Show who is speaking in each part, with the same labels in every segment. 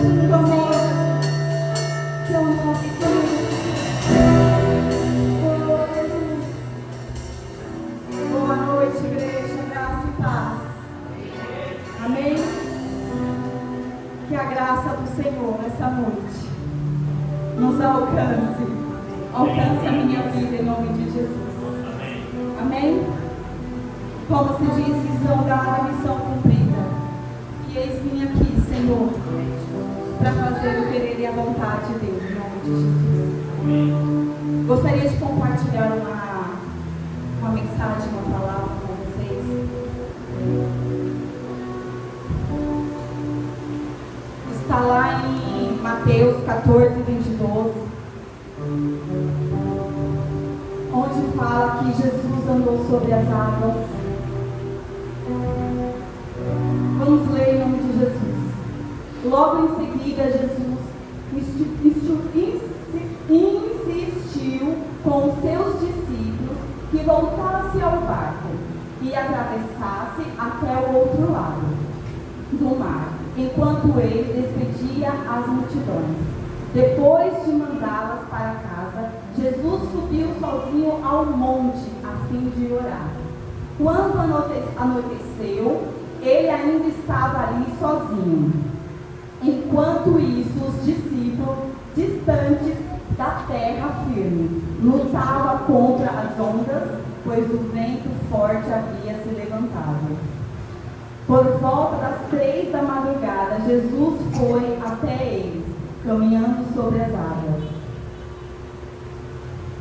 Speaker 1: profundo amor, que é o nosso Senhor. Oh, Jesus. Boa noite, igreja, graça e paz. Amém? Que a graça do Senhor nessa noite nos alcance a minha vida em nome de Jesus. Amém? Como se diz, visão dada, missão cumprida. E eis-me aqui, Senhor, para fazer o querer e a vontade de Deus, em nome de Jesus. Gostaria de compartilhar uma mensagem, uma palavra com vocês. Está lá em Mateus 14, 22, onde fala que Jesus andou sobre as águas. Vamos ler em nome de Jesus. Logo em seguida, Jesus insistiu com os seus discípulos que voltasse ao barco e atravessasse até o outro lado do mar, enquanto ele despedia as multidões. Depois de mandá-las para casa, Jesus subiu sozinho ao monte a fim de orar. Quando anoiteceu, ele ainda estava ali sozinho. Enquanto isso, os discípulos, distantes da terra firme, lutavam contra as ondas, pois o vento forte havia se levantado. Por volta das 3 da madrugada, Jesus foi até eles, caminhando sobre as águas.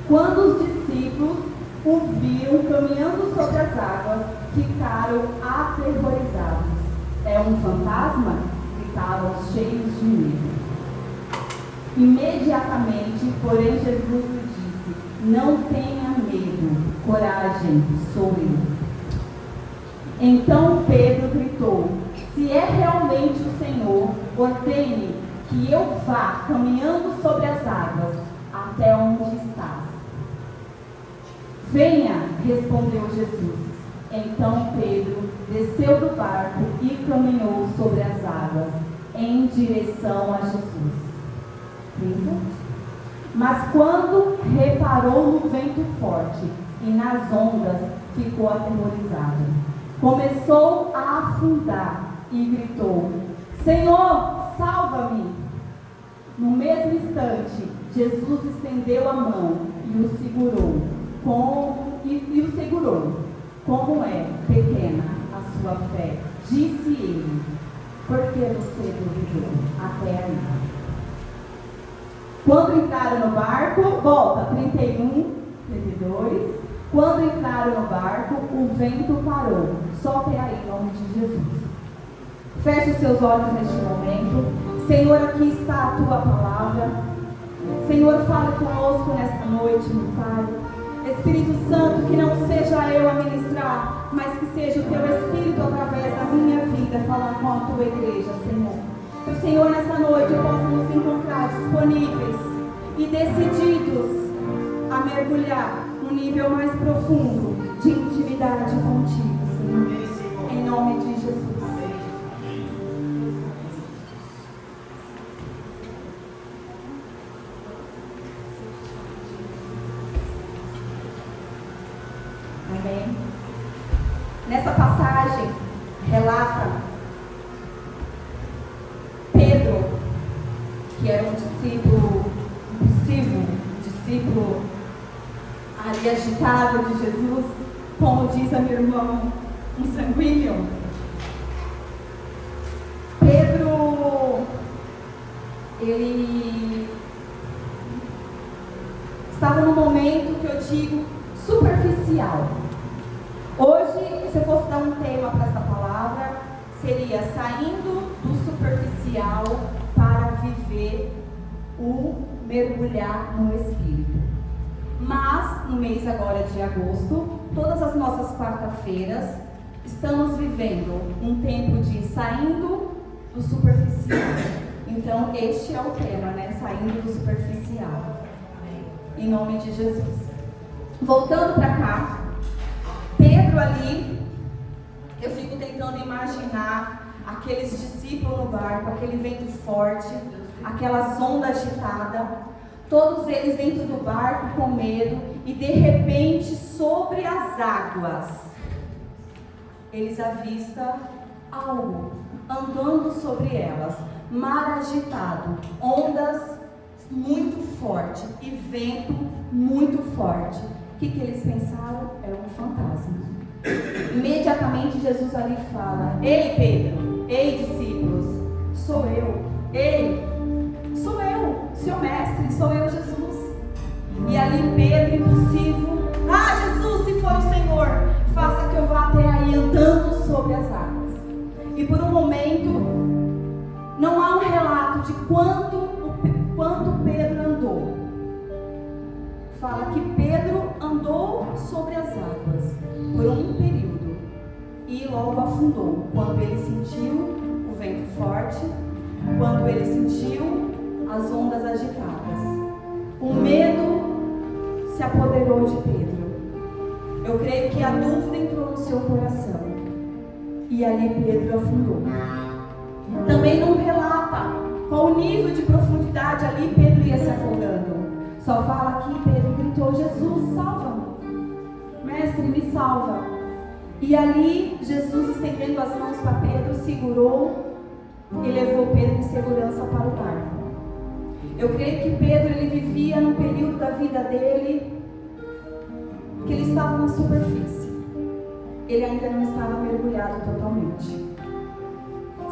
Speaker 1: Quando os discípulos o viram caminhando sobre as águas, ficaram aterrorizados. É um fantasma? Gritavam cheios de medo. Imediatamente, porém, Jesus lhe disse: não tenha medo, coragem, sou eu. Então Pedro gritou: se é realmente o Senhor, ordene que eu vá caminhando sobre as águas até onde estás. Venha, respondeu Jesus. Então Pedro desceu do barco e caminhou sobre as águas em direção a Jesus. Mas quando reparou no vento forte e nas ondas, ficou aterrorizado. Começou a afundar e gritou: Senhor, salva-me! No mesmo instante, Jesus estendeu a mão e o segurou. Como é pequena a sua fé, disse ele, porque você duvidou até aí. Quando entraram no barco, volta 31, 32. Quando entraram no barco, o vento parou. Solte aí em nome de Jesus. Feche os seus olhos neste momento. Senhor, aqui está a tua palavra. Senhor, fale conosco nesta noite, meu Pai. Espírito Santo, que não seja eu a ministrar, mas que seja o teu Espírito através da minha vida falar com a tua igreja, Senhor. Que o Senhor nessa noite possa nos encontrar disponíveis e decididos a mergulhar num nível mais profundo de intimidade contigo, Senhor. Em nome de Jesus. Amém. Nessa passagem, relata Pedro, que era um discípulo impossível, discípulo ali agitado de Jesus, como diz a minha irmã, um sanguíneo. Pedro, ele estava num momento que eu digo superficial. Hoje, se eu fosse dar um tema para essa palavra, seria saindo do superficial para viver o mergulhar no Espírito. Mas, no mês agora de agosto, todas as nossas quarta-feiras, estamos vivendo um tempo de saindo do superficial. Então, este é o tema, né? Saindo do superficial. Em nome de Jesus. Voltando para cá, Pedro ali, eu fico tentando imaginar aqueles discípulos no barco, aquele vento forte, aquelas ondas agitadas, todos eles dentro do barco com medo, e de repente sobre as águas eles avistam algo andando sobre elas, mar agitado, ondas muito forte e vento muito forte. O que eles pensaram? Era um fantasma. Imediatamente Jesus ali fala: ei Pedro, ei discípulos, sou eu, ei, sou eu, seu mestre, sou eu, Jesus. E ali Pedro, impossível: ah, Jesus, se for o Senhor, faça que eu vá até aí andando sobre as águas. E por um momento não há um relato de quanto Pedro andou. Fala que Pedro andou sobre as águas por um período e logo afundou, quando ele sentiu o vento forte, quando ele sentiu as ondas agitadas. O medo se apoderou de Pedro. Eu creio que a dúvida entrou no seu coração e ali Pedro afundou. Também não relata qual o nível de profundidade ali Pedro ia se afogando. Só fala que Pedro gritou: Jesus, salva-me, mestre, me salva. E ali Jesus, estendendo as mãos para Pedro, segurou e levou Pedro em segurança para o barco. Eu creio que Pedro, ele vivia num período da vida dele que ele estava na superfície. Ele ainda não estava mergulhado totalmente.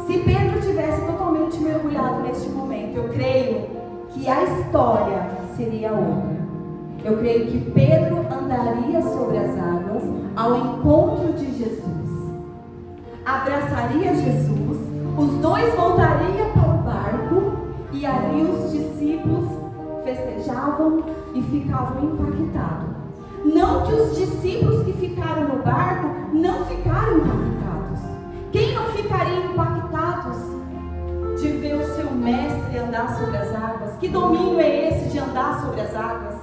Speaker 1: Se Pedro tivesse totalmente mergulhado neste momento, eu creio que a história seria outra. Eu creio que Pedro andaria sobre as águas ao encontro de Jesus, abraçaria Jesus, os dois voltariam para o barco e ali os discípulos festejavam e ficavam impactados. Não que os discípulos que ficaram no barco não ficaram impactados. Quem não ficaria impactados de ver o seu mestre andar sobre as águas? Que domínio é esse de andar sobre as águas?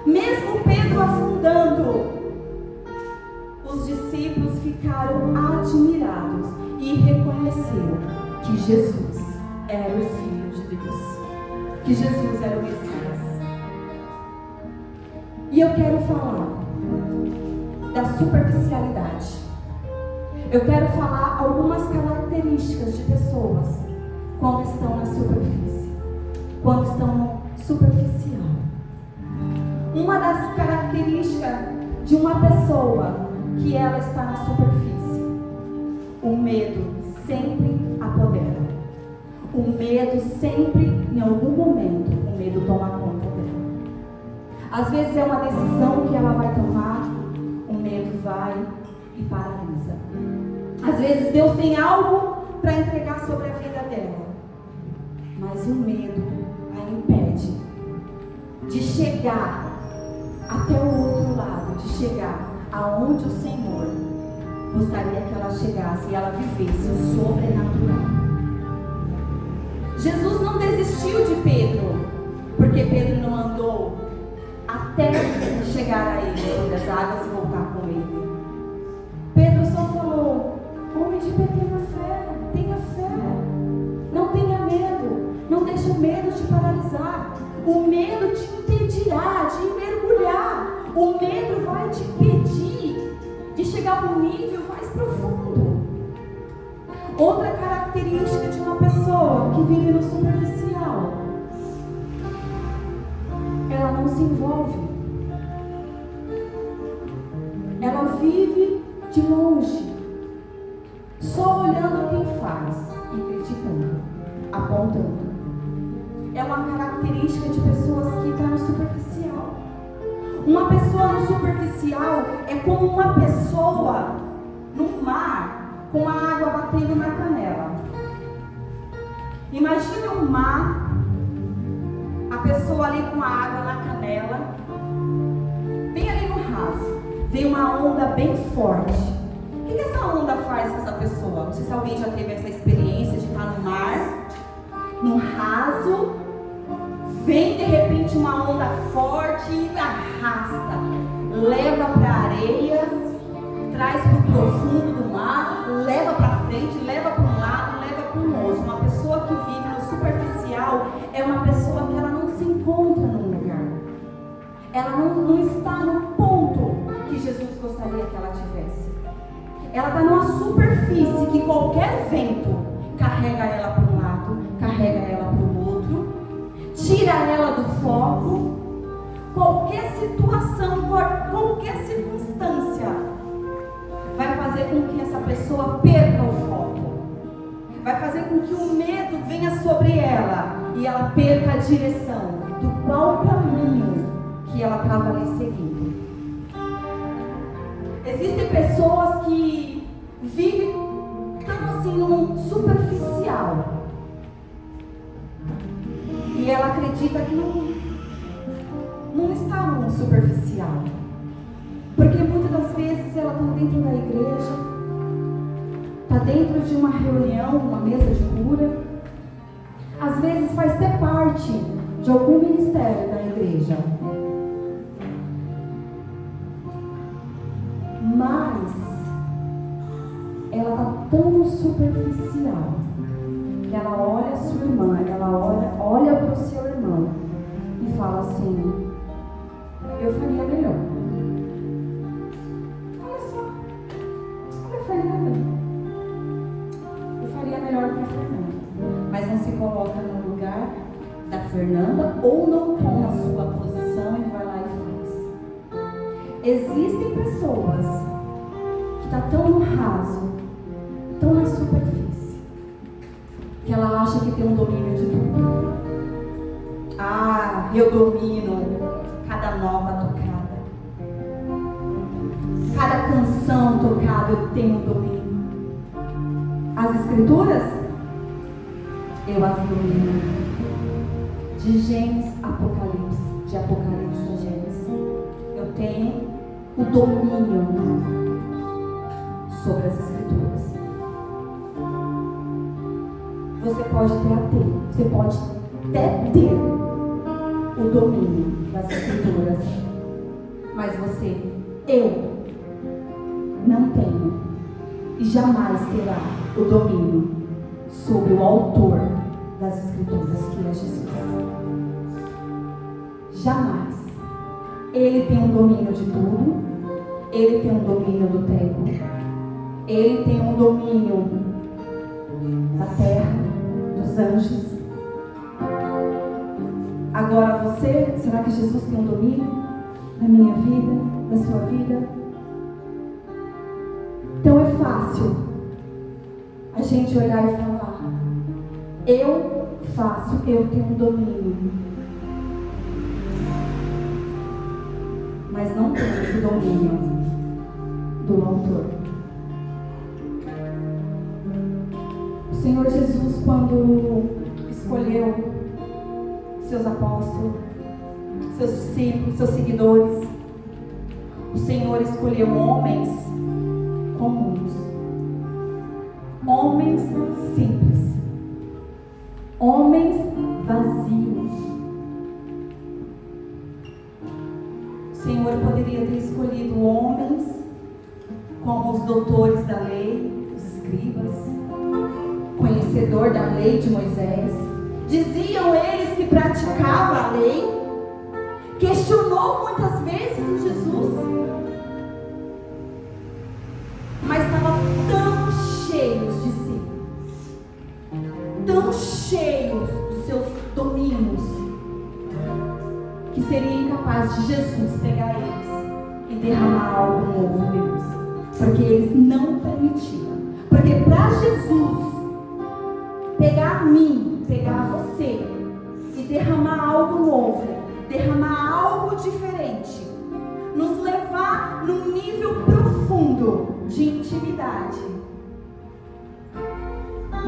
Speaker 1: Mesmo Pedro afundando, os discípulos ficaram admirados e reconheceram que Jesus era o Filho de Deus, que Jesus era o Messias. E eu quero falar da superficialidade. Eu quero falar algumas características de pessoas quando estão na superfície, quando estão no superficial. Uma das características de uma pessoa que ela está na superfície: o medo sempre apodera. O medo sempre, em algum momento, o medo toma conta dela. Às vezes é uma decisão que ela vai tomar, o medo vai e paralisa. Às vezes Deus tem algo para entregar sobre a vida dela, mas o medo a impede de chegar até o outro lado, de chegar aonde o Senhor gostaria que ela chegasse e ela vivesse o sobrenatural. Jesus não desistiu de Pedro, porque Pedro não andou até chegar a ele sobre as águas e voltar com ele. Pedro só falou: homem de pequena fé, tenha fé, não tenha medo, não deixe o medo te paralisar. O medo te impedirá de mergulhar. O medo vai te impedir de chegar a um nível mais profundo. Outra característica de uma pessoa que vive no superficial: ela não se envolve. Ela vive de longe, só olhando quem faz e criticando, apontando. É uma característica de pessoas que estão no superficial. Uma pessoa no superficial é como uma pessoa no mar com a água batendo na canela. Imagina um mar, a pessoa ali com a água na canela, bem ali no raso, vem uma onda bem forte. O que essa onda faz com essa pessoa? Não sei se alguém já teve essa experiência de estar no mar, no raso, vem de repente uma onda forte e arrasta, leva para a areia, traz para o profundo do mar, leva para frente, leva para um lado, Ela está numa superfície que qualquer vento carrega ela para um lado, carrega ela para o outro, tira ela do foco. Qualquer situação, qualquer circunstância vai fazer com que essa pessoa perca o foco, vai fazer com que o medo venha sobre ela e ela perca a direção do qual caminho que ela estava ali seguindo. Existem pessoas que vivem tão assim num superficial e ela acredita que não está no superficial, porque muitas das vezes ela está dentro da igreja, está dentro de uma reunião, uma mesa de cura, às vezes faz até parte de algum ministério da igreja, mas ela está tão superficial que ela olha a sua irmã, ela olha para o seu irmão e fala assim: eu faria melhor. Olha só, olha a Fernanda, eu faria melhor que a Fernanda, mas não se coloca no lugar da Fernanda ou não toma a sua posição e vai lá e faz. Existem pessoas que estão tão no raso, tão na superfície, que ela acha que tem um domínio de tudo. Ah, eu domino cada nota tocada, cada canção tocada, eu tenho domínio. As escrituras, eu as domino. De Gênesis a Apocalipse, de Apocalipse a Gênesis, eu tenho o domínio sobre as escrituras. Você pode até ter o domínio das escrituras, mas eu não tenho e jamais terá o domínio sobre o autor das escrituras, que é Jesus. Jamais. Ele tem um domínio de tudo, ele tem um domínio do tempo, ele tem um domínio da terra, dos anjos. Agora você, será que Jesus tem um domínio da minha vida, da sua vida? Então é fácil a gente olhar e falar: eu faço, eu tenho um domínio. Mas não temos o domínio do autor. O Senhor Jesus, quando escolheu seus apóstolos, seus discípulos, seus seguidores, o Senhor escolheu homens comuns, homens simples, homens vazios. O Senhor poderia ter escolhido homens como os doutores da lei, os escribas, conhecedor da lei de Moisés. Diziam eles que praticava a lei, questionou muitas vezes Jesus, mas estavam tão cheios de si, tão cheios dos seus domínios, que seria incapaz de Jesus pegar eles e derramar algo novo neles, porque eles não permitiam. Porque para Jesus pegar mim, pegar você e derramar algo novo, derramar algo diferente, nos levar num nível profundo de intimidade,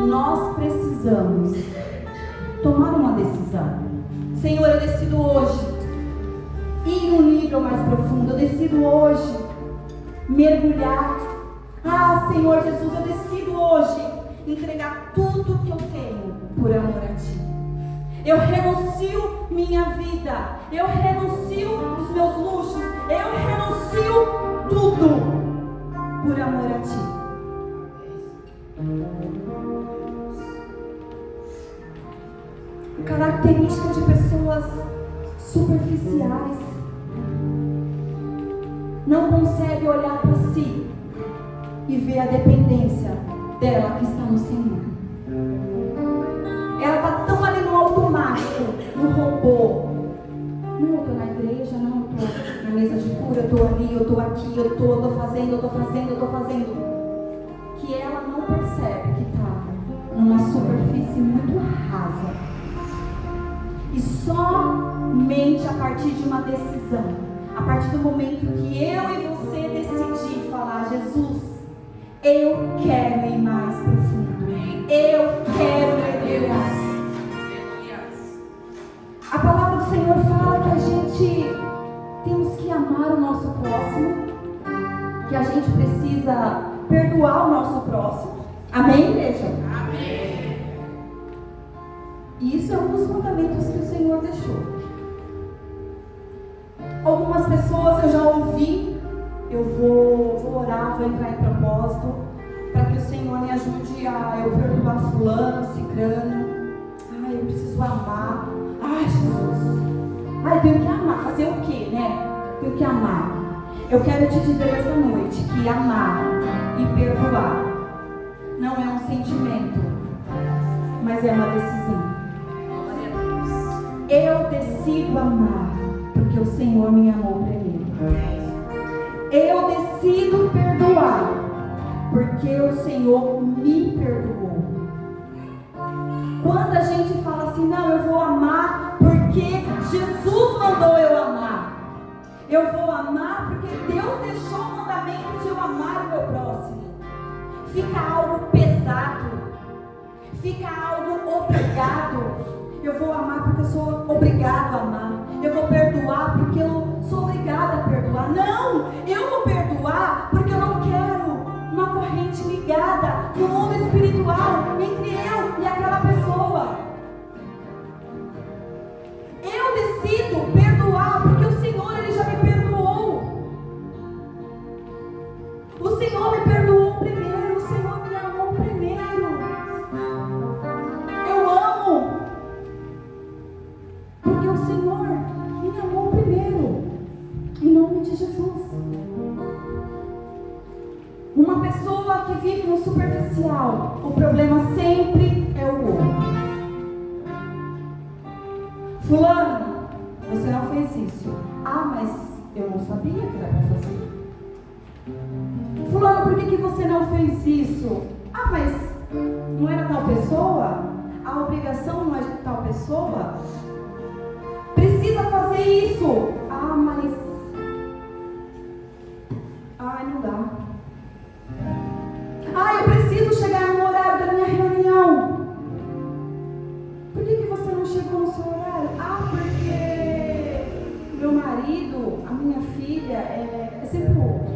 Speaker 1: nós precisamos tomar uma decisão. Senhor, eu decido hoje ir num nível mais profundo, eu decido hoje mergulhar. Ah, Senhor Jesus, eu decido hoje entregar tudo que eu tenho por amor a Ti. Eu renuncio minha vida, eu renuncio os meus luxos, eu renuncio tudo por amor a Ti. Característica de pessoas superficiais, não consegue olhar para si e vê a dependência dela que está no Senhor. Ela está tão ali no automático, no robô. Não, eu estou na igreja, não, eu estou na mesa de cura, eu estou ali, eu estou aqui, eu estou fazendo. Que ela não percebe que está numa superfície muito rasa. E somente a partir de uma decisão, a partir do momento que eu e você decidir falar: Jesus, eu quero ir mais profundo, eu quero mergulhar. A palavra do Senhor fala que a gente temos que amar o nosso próximo, que a gente precisa perdoar o nosso próximo. Amém, igreja? Amém. E isso é um dos mandamentos que o Senhor deixou. Algumas pessoas eu já ouvi, eu vou orar, vou entrar em propósito, para que o Senhor me ajude a eu perdoar fulano, cicrano. Ai, eu preciso amar. Ai, Jesus. Ai, eu tenho que amar. Fazer o quê, né? Tenho que amar. Eu quero te dizer essa noite que amar e perdoar não é um sentimento, mas é uma decisão. Eu decido amar porque o Senhor me amou primeiro. Eu decido perdoar porque o Senhor me perdoou. Quando a gente fala assim: não, eu vou amar porque Jesus mandou eu amar. Eu vou amar porque Deus deixou o mandamento de eu amar o meu próximo. Fica algo pesado. Fica algo obrigado. Eu vou amar porque eu sou obrigado a amar. Eu vou perdoar porque eu sou obrigada a perdoar. Não! Eu vou perdoar porque eu não quero uma corrente ligada no mundo espiritual entre eu e aquela pessoa. Eu decido perdoar porque o Senhor, Ele já me perdoou. O Senhor me perdoou primeiro. O Senhor me amou primeiro. Eu amo porque o Senhor me amou primeiro. Em nome de Jesus. Uma pessoa que vive no superficial, o problema sempre é o outro. Fulano, você não fez isso. Ah, mas eu não sabia que era para fazer. Fulano, por que você não fez isso? Ah, mas não era tal pessoa? A obrigação não é de tal pessoa? Precisa fazer isso. Ah, mas... ai, não dá. Ah, eu preciso chegar no horário da minha reunião. Por que você não chegou no seu horário? Ah, porque meu marido, a minha filha, é sempre o outro.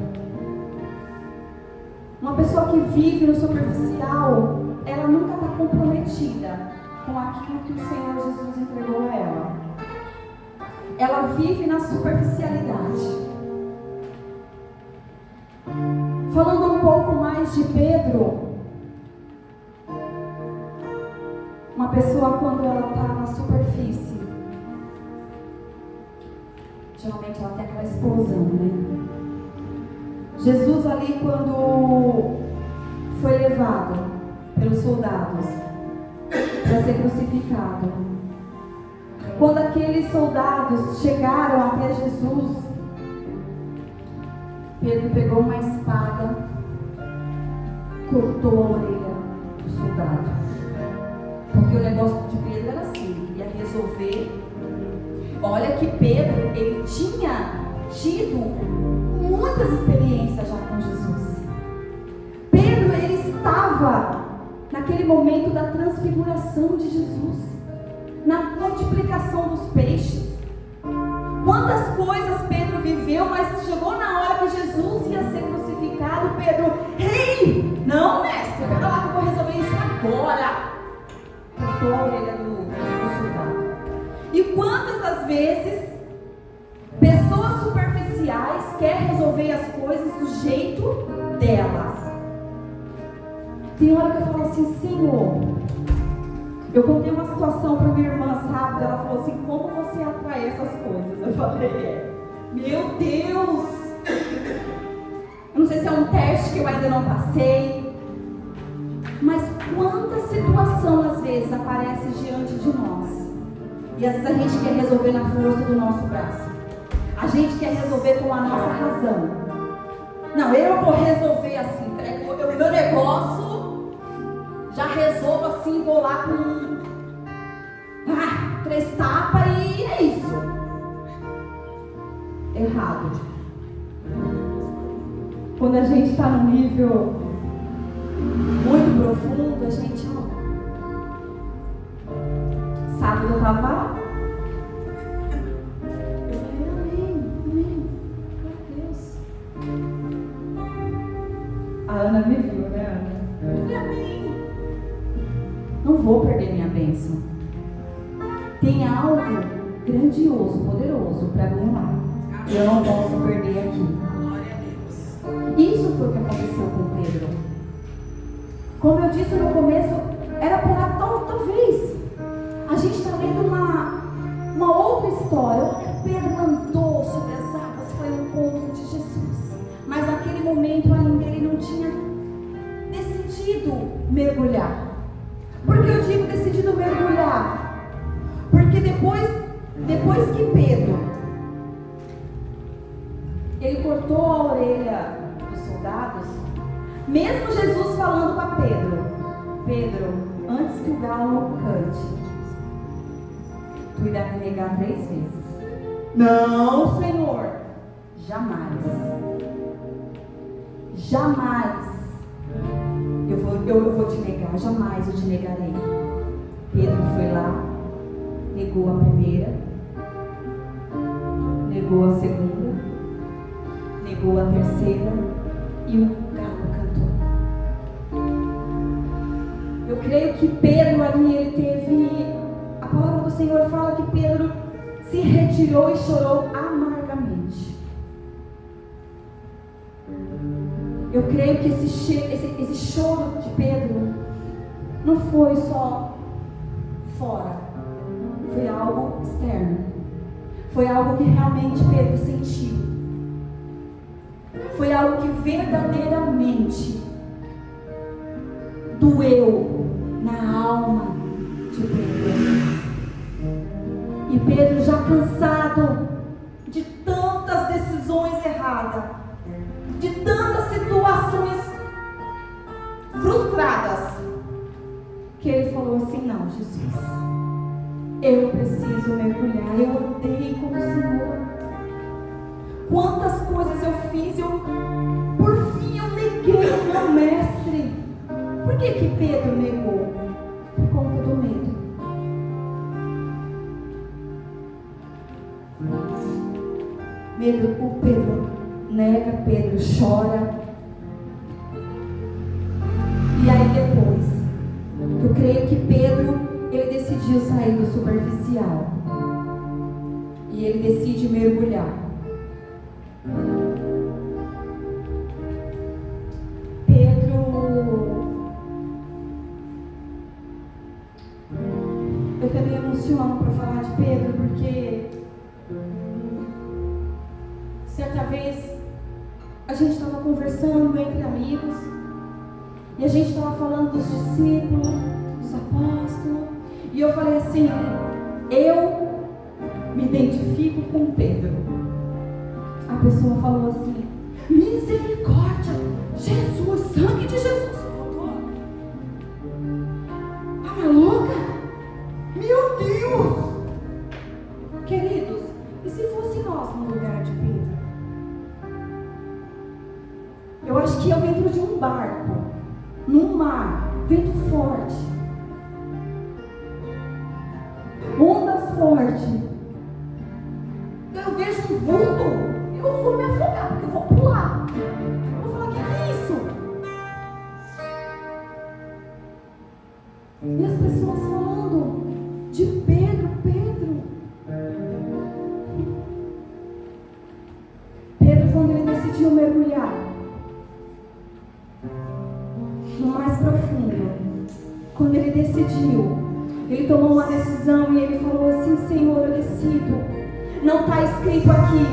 Speaker 1: Uma pessoa que vive no superficial, ela nunca está comprometida com aquilo que o Senhor Jesus entregou a ela. Ela vive na superficialidade. Falando um pouco mais de Pedro, uma pessoa quando ela está na superfície, geralmente ela tem aquela explosão, né? Jesus ali quando foi levado pelos soldados para ser crucificado, quando aqueles soldados chegaram até Jesus, Pedro pegou uma espada, cortou a orelha do soldado. Porque o negócio de Pedro era assim, ia resolver. Olha que Pedro, ele tinha tido muitas experiências já com Jesus. Pedro, ele estava naquele momento da transfiguração de Jesus, na multiplicação dos peixes. Quantas coisas Pedro viveu, mas chegou na hora que Jesus ia ser crucificado, Pedro, ei, não, mestre, pega lá que eu vou resolver isso agora. Cortou a orelha do soldado. E quantas das vezes pessoas superficiais querem resolver as coisas do jeito delas? Tem hora que eu falo assim: Senhor, eu contei uma situação para minha irmã sábado, ela falou assim: como você atrai essas coisas? Eu falei: meu Deus! Eu não sei esse é um teste que eu ainda não passei. Mas quanta situação às vezes aparece diante de nós. E às vezes a gente quer resolver na força do nosso braço. A gente quer resolver com a nossa razão. Não, eu vou resolver assim. O meu negócio já resolvo assim, vou lá com 3 tapas e é isso. Errado. Quando a gente está num nível muito profundo, a gente sábado eu estava lá. Eu falei, amém, meu Deus. A Ana me viu, né, Ana? Eu falei, amém. Não vou perder minha bênção. Tem algo grandioso, poderoso para mim lá. Eu não posso perder aqui. Isso foi o que aconteceu com Pedro. Como eu disse no começo, era para talvez. A gente está lendo uma outra história. Olha, Pedro andou sobre as águas, foi ao encontro de Jesus. Mas naquele momento ainda ele não tinha decidido mergulhar. Por que eu digo decidido mergulhar? Porque depois que Pedro ele cortou a orelha dos soldados, mesmo Jesus falando para Pedro, antes que o galo cante, tu irá me negar 3 vezes. Não, Senhor, jamais. Eu vou te negar, jamais eu te negarei. Pedro foi lá, negou a primeira, negou a segunda, negou a terceira e o galo cantou. Eu creio que Pedro ali, ele teve, a palavra do Senhor fala que Pedro se retirou e chorou amargamente. Eu creio que esse choro de Pedro não foi só fora, foi algo externo, foi algo que realmente Pedro sentiu, foi algo que verdadeiramente doeu na alma de Pedro. E Pedro, já cansado de tantas decisões erradas, de tantas situações frustradas, que ele falou assim: não, Jesus, eu preciso mergulhar, eu andei com o Senhor, quantas coisas eu fiz, por fim eu neguei o meu mestre. Por que Pedro negou? Por conta do medo. O Pedro nega, Pedro chora. E aí depois, eu creio que Pedro, ele decidiu sair do superficial. E ele decide mergulhar. Eu também emociono para falar de Pedro, porque certa vez a gente estava conversando entre amigos e a gente estava falando dos discípulos, dos apóstolos, e eu falei assim: eu me identifico com Pedro. A pessoa falou assim: misericórdia, Jesus, sangue de Jesus. Tá maluca? Meu Deus! Queridos, e se fosse nós no lugar de Pedro? Eu acho que eu dentro de um barco, num mar, vento forte, ondas fortes, eu vejo um vulto, eu vou me afogar, porque eu vou pular. Eu vou falar: que é isso? E as pessoas falando de Pedro. Pedro, quando ele decidiu mergulhar no mais profundo, quando ele decidiu, ele tomou uma decisão e ele falou assim: Senhor, eu decido. Não está escrito aqui,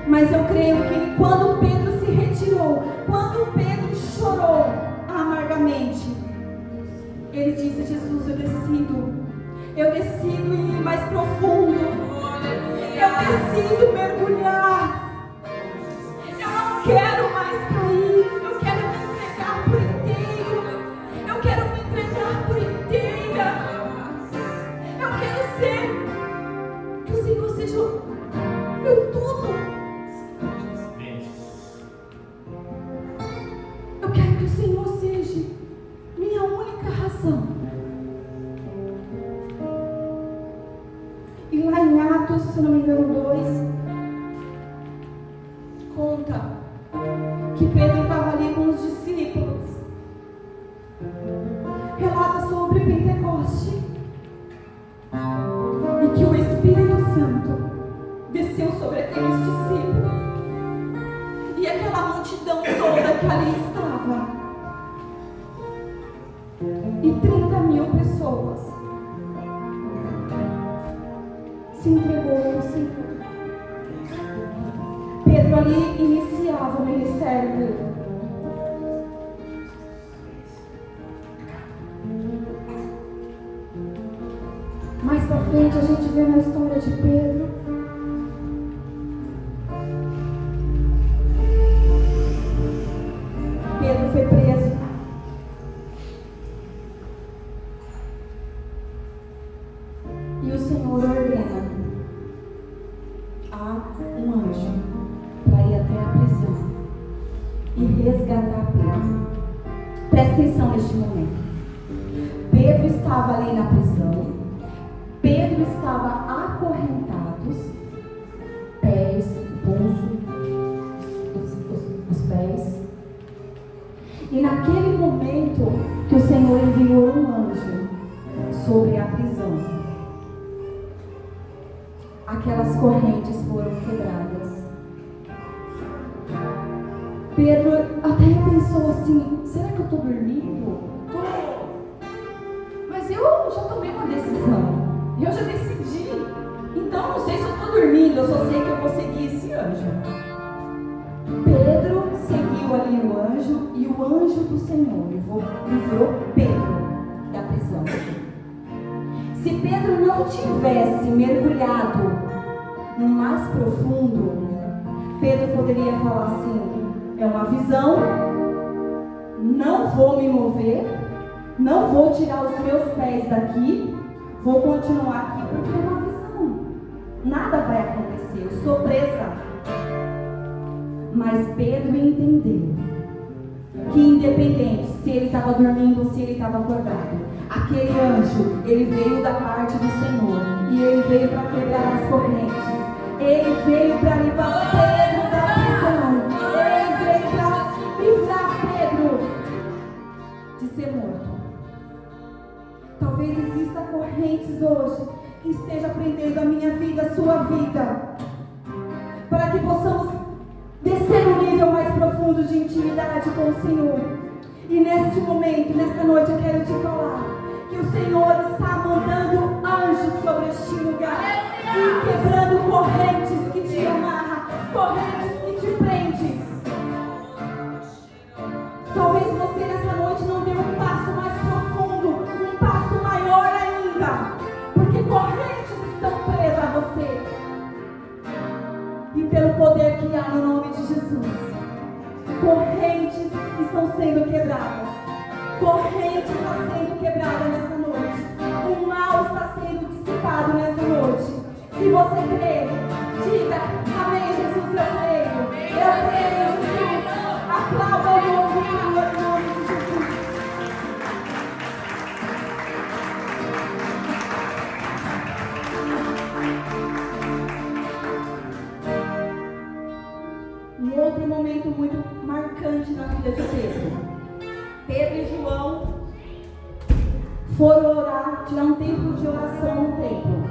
Speaker 1: mas eu creio que quando Pedro se retirou, quando Pedro chorou amargamente, ele disse: Jesus, eu decido ir mais profundo, eu decido mergulhar, eu não quero mais cair, eu quero me entregar por inteiro, eu quero me entregar por inteira, eu quero ser, que o Senhor seja meu tudo, eu quero que o Senhor seja minha única razão. E lá em Atos, se não me engano, 2, conta que Pedro estava ali com os discípulos. Relata sobre Pentecoste. E que o Espírito Santo desceu sobre aqueles discípulos. E aquela multidão toda que ali estava. E 30.000 pessoas se entregou ao Senhor. Pedro ali iniciava o ministério dele. Mais pra frente a gente vê na história de Pedro foi preso. E o Senhor ordena a um anjo para ir até a prisão e resgatar Pedro. Presta atenção neste momento. Pedro estava ali na prisão. Pedro estava acorrentado, pés, pulso, os pés. E naquele momento que o Senhor enviou um anjo sobre a prisão, aquelas correntes foram quebradas. Pedro até pensou assim: será que eu estou dormindo? Mas eu já tomei uma decisão, eu já decidi, então não sei se eu estou dormindo, eu só sei que eu vou seguir esse anjo. Pedro seguiu ali o anjo, e o anjo do Senhor livrou Pedro da prisão. Se Pedro não tivesse mergulhado no mais profundo, Pedro poderia falar assim: é uma visão, não vou me mover, não vou tirar os meus pés daqui, vou continuar aqui porque é uma visão, nada vai acontecer, eu estou presa. Mas Pedro entendeu que independente se ele estava dormindo ou se ele estava acordado, aquele anjo, ele veio da parte do Senhor, e ele veio para quebrar as correntes, ele veio para livrar Pedro da prisão, ele veio para livrar Pedro de ser morto. Talvez existam correntes hoje que esteja prendendo a minha vida, a sua vida, para que possamos descer um nível mais profundo de intimidade com o Senhor. E neste momento, nesta noite, eu quero te falar que o Senhor está mandando anjos sobre este lugar e quebrando correntes que te amarram, correntes que te prendem. Talvez você nessa noite não dê um passo mais profundo, um passo maior ainda, porque correntes estão presas a você. E pelo poder que há no nome de Jesus, correntes estão sendo quebradas. Correntes estão sendo quebradas nessa noite. O mal está sendo dissipado nessa noite. Se você crê, diga: amém, Jesus, eu creio. Eu creio, Jesus. Aplauda o nome do Senhor em nome de Jesus. Um outro momento muito marcante na vida de Pedro. Pedro e João foram orar, tirar um tempo de oração no templo.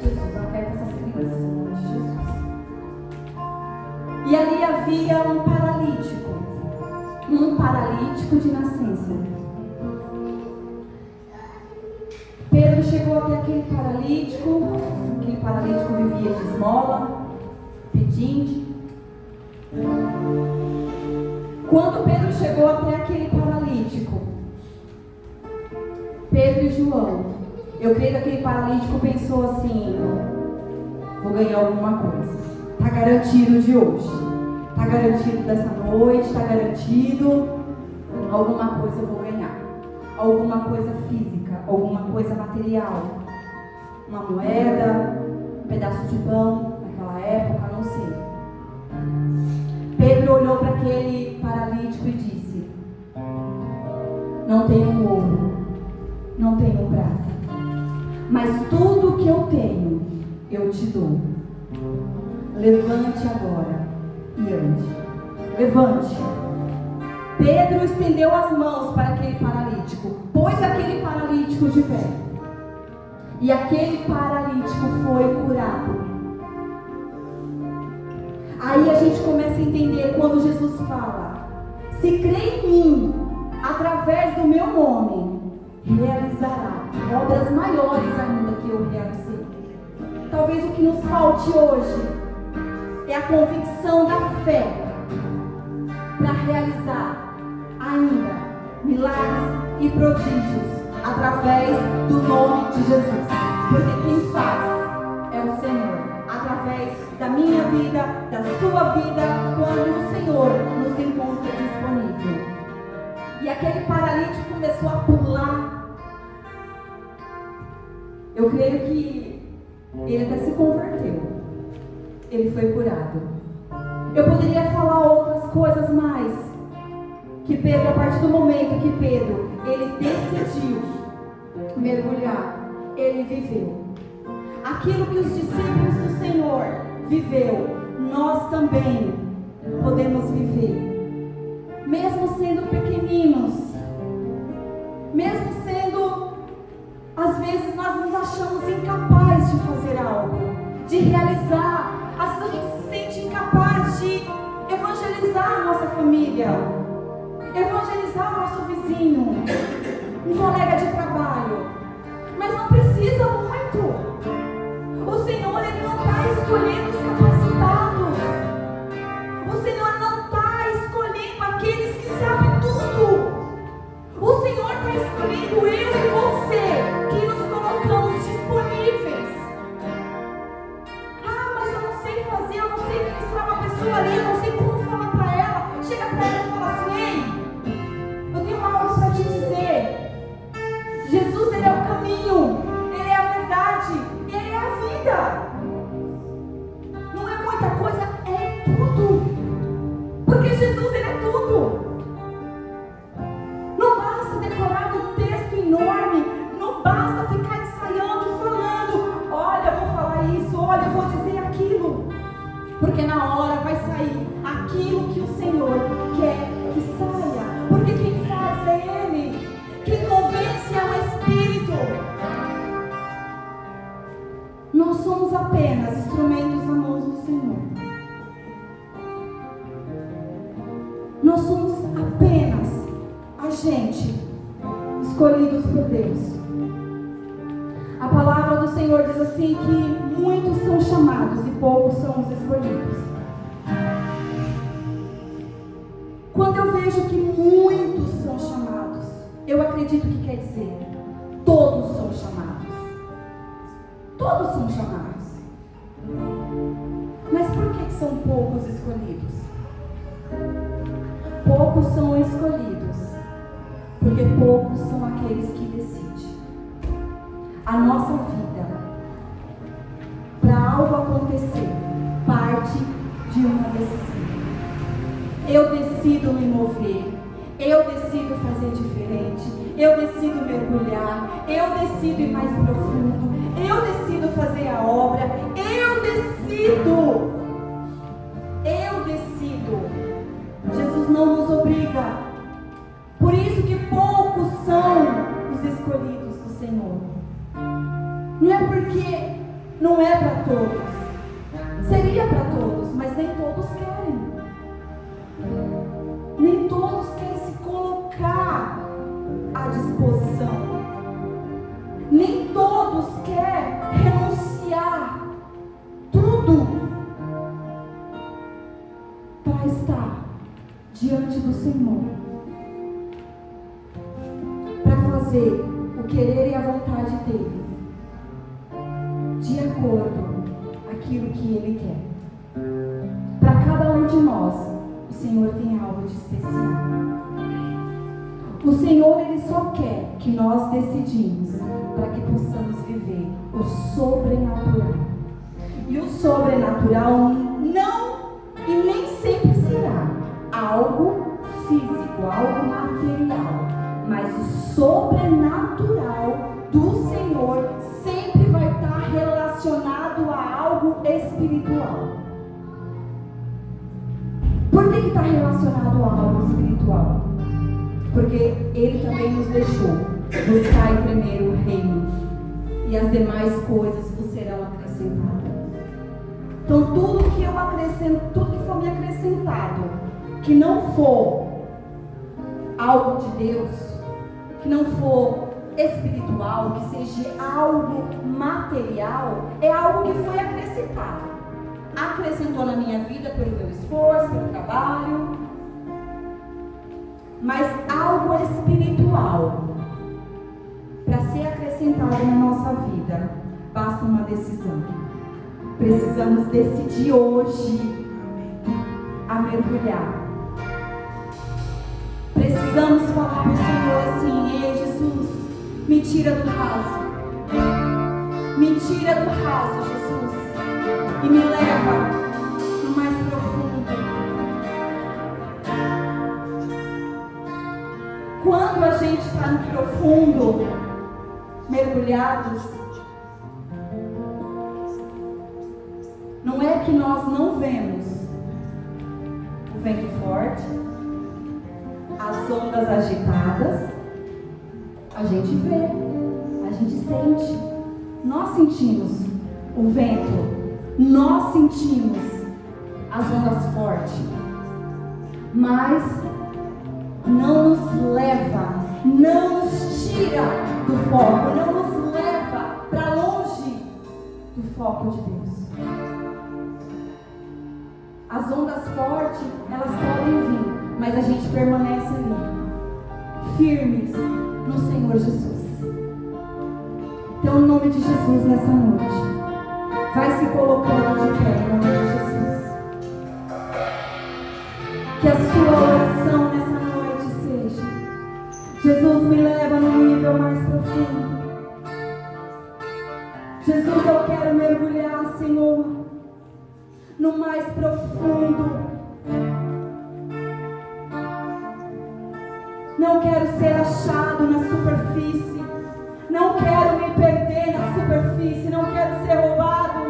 Speaker 1: Jesus, aperta essas crianças em nome de Jesus. E ali havia um paralítico de nascença. Pedro chegou até aquele paralítico vivia de esmola, pedinte. Quando Pedro chegou até aquele paralítico, Pedro e João, eu creio que aquele paralítico pensou assim: vou ganhar alguma coisa, está garantido de hoje, está garantido dessa noite, está garantido, alguma coisa eu vou ganhar, alguma coisa física, alguma coisa material, uma moeda, um pedaço de pão, naquela época, não sei. Pedro olhou para aquele paralítico e disse: não tenho ouro, não tenho prata, mas tudo que eu tenho, eu te dou. Levante agora e ande. Levante. Pedro estendeu as mãos para aquele paralítico, pôs aquele paralítico de pé, e aquele paralítico foi curado. Aí a gente começa a entender quando Jesus fala: se crê em mim, através do meu nome, realizará obras maiores ainda que eu realizei. Talvez o que nos falte hoje é a convicção da fé para realizar ainda milagres e prodígios através do nome de Jesus. Porque quem faz é o Senhor, através da minha vida, da sua vida, quando o Senhor nos encontra disponível. E aquele paralítico começou a pular. Eu creio que ele até se converteu. Ele foi curado. Eu poderia falar outras coisas mais. Que Pedro, a partir do momento que Pedro, ele decidiu mergulhar, ele viveu. Aquilo que os discípulos do Senhor viveu, nós também podemos viver. Mesmo sendo pequeninos, mesmo sendo, às vezes nós nos achamos incapazes de fazer algo, de realizar. Às vezes a gente se sente incapaz de evangelizar a nossa família, evangelizar o nosso vizinho, um colega de trabalho. Mas não precisa muito. O Senhor, Ele não está escolhendo os capacitados. O Senhor não está escolhendo aqueles que sabem tudo. O Senhor está escolhendo eu e você, que nos colocamos disponíveis. Ah, mas eu não sei fazer, eu não sei ministrar uma pessoa ali, eu não sei como falar para ela. Chega para ela e fala assim: ei, eu tenho algo para te dizer. Jesus, Ele é o caminho, Ele é a verdade, Ele é a vida. Não é muita coisa, é tudo. Porque Jesus, Ele é tudo. Não basta decorar um texto enorme, não basta ficar ensaiando, falando: olha, eu vou falar isso, olha, eu vou dizer aquilo. Porque na hora vai sair aquilo que o Senhor quer que saia. Porque quem faz é Ele. Quem convence é o Espírito. Nós somos apenas instrumentos na mão do Senhor. Nós somos apenas agentes escolhidos por Deus. A palavra do Senhor diz assim que muitos são chamados e poucos são os escolhidos. Quando eu vejo que muitos são chamados, eu acredito que quer dizer todos são chamados. Todos são chamados. Mas por que são poucos escolhidos? Poucos são escolhidos porque poucos são aqueles que decidem. A nossa vida, para algo acontecer, parte de uma decisão. Eu decido me mover, eu decido fazer diferente, eu decido mergulhar, eu decido ir mais profundo, eu decido fazer a obra, eu decido. Jesus não nos obriga. Por isso que poucos são os escolhidos do Senhor. Não é porque não é para todos. Seria para todos, mas nem todos querem. Nem todos querem se colocar à disposição. Nem todos querem renunciar tudo para
Speaker 2: diante do Senhor, para fazer o querer e a vontade dele, de acordo com aquilo que ele quer. Para cada um de nós, o Senhor tem algo de especial. O Senhor, ele só quer que nós decidimos para que possamos viver o sobrenatural. E o sobrenatural não e nem sempre será algo físico, algo material, mas o sobrenatural do Senhor sempre vai estar relacionado a algo espiritual. Por que está relacionado a algo espiritual? Porque Ele também nos deixou buscar primeiro o reino, e as demais coisas vos serão acrescentadas. Então tudo que eu acrescento, tudo que for me acrescentado, que não for algo de Deus, que não for espiritual, que seja algo material, é algo que foi acrescentado. Acrescentou na minha vida pelo meu esforço, pelo trabalho, mas algo espiritual, para ser acrescentado na nossa vida, basta uma decisão. Precisamos decidir hoje a mergulhar. Precisamos falar para o Senhor assim: ei, Jesus, me tira do raso. Me tira do raso, Jesus, e me leva no mais profundo. Quando a gente está no profundo, mergulhados, não é que nós não vemos o vento forte, as ondas agitadas, a gente vê, a gente sente, nós sentimos o vento, nós sentimos as ondas fortes, mas não nos leva, não nos tira do foco, não nos leva para longe do foco de Deus. As ondas fortes, elas podem vir, mas a gente permanece ali, firmes no Senhor Jesus. Então, em nome de Jesus, nessa noite, vai se colocando de pé, em nome de Jesus. Que a sua oração nessa noite seja: Jesus, me leva no nível mais profundo. Jesus, eu quero mergulhar, Senhor, no mais profundo. Não quero ser achado na superfície. Não quero me perder na superfície. Não quero ser roubado.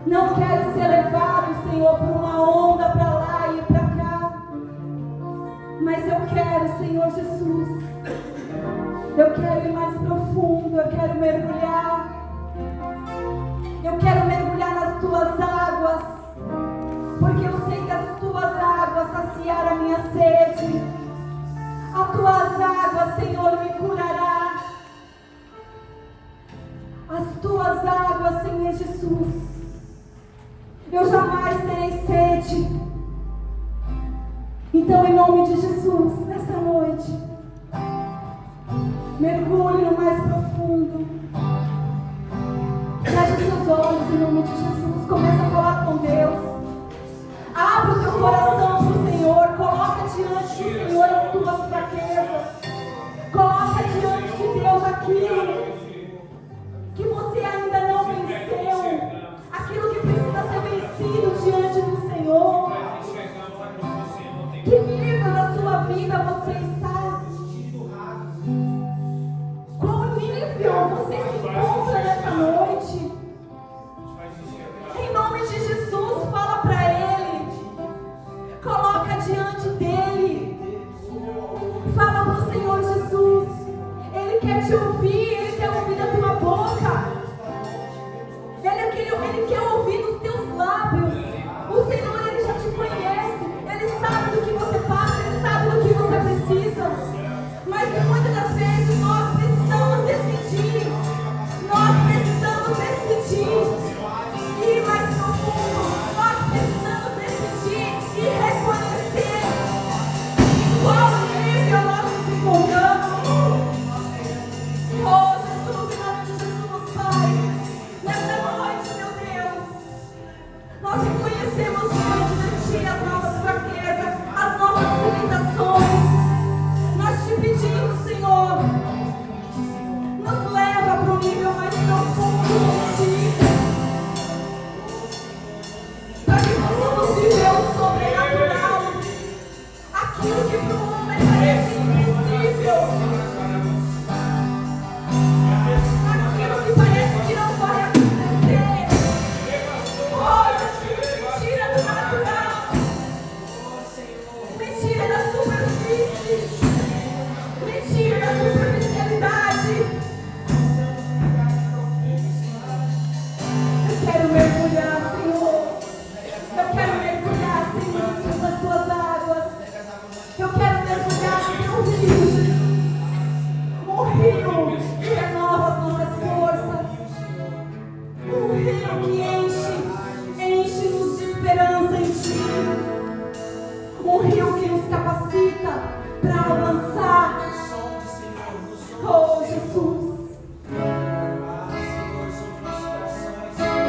Speaker 2: Não quero ser levado, Senhor, por uma onda para lá e para cá. Mas eu quero, Senhor Jesus, eu quero ir mais profundo. Eu quero mergulhar. Eu quero mergulhar nas tuas águas, porque eu sei que as tuas águas saciaram a minha sede. As tuas águas, Senhor, me curará. As tuas águas, Senhor Jesus, eu jamais terei sede. Então, em nome de Jesus, nessa noite, mergulhe no mais profundo. Feche seus olhos em nome de Jesus. Começa a falar com Deus. Abre o teu coração para o Senhor. Coloca diante do Senhor.